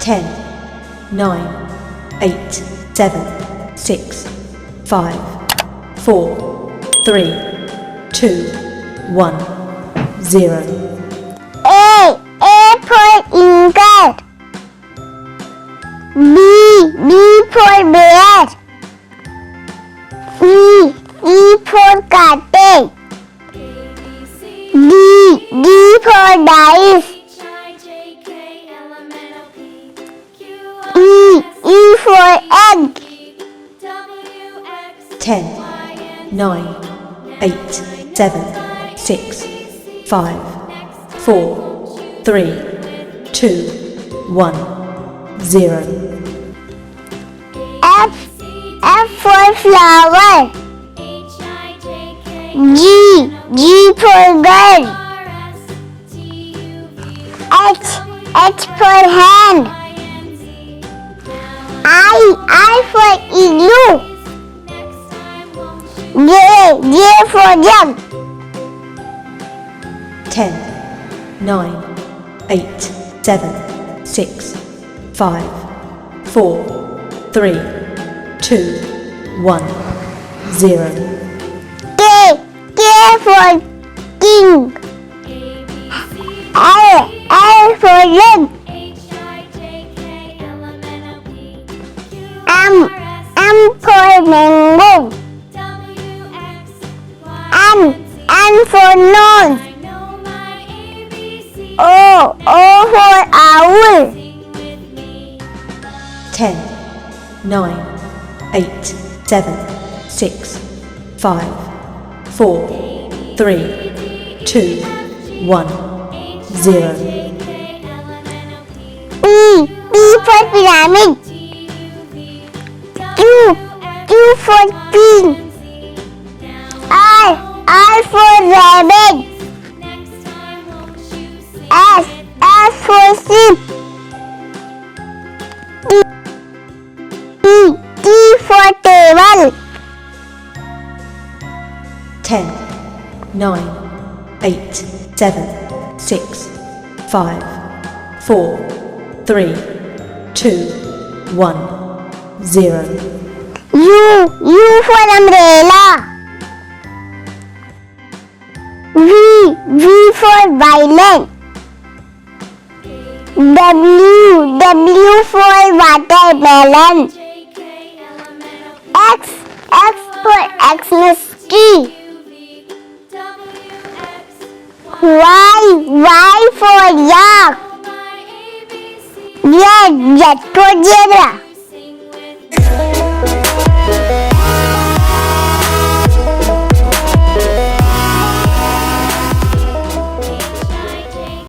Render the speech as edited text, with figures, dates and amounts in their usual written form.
10, 9, 8, 7, 6, 5, 4, 3, 2, 1, 0. A for England. B for bear. E for curtain. D for dice. E for egg. 10, 9, 8, 7, 6, 5, 4, 3, 2, 1, 0. F for flower. G for girl. H for hand. I for igloo. J for jug. 10, 9, 8, 7, 6, 5, 4, 3, 2, 1, 0. K for king. L for leg. M for mango. N for nose. O for owl. 10, 9, 8, 7, 6, 5, 4, 3, 2, 1, 0. P for pyramid. Q for queen. R for rabbit. S for sheep. T for table. 10, 9, 8, 7, 6, 5, 4, 3, 2, 1, 0. U for umbrella. V for violin. W for watermelon. X for Xmas tree. Y for yak. Z for zebra.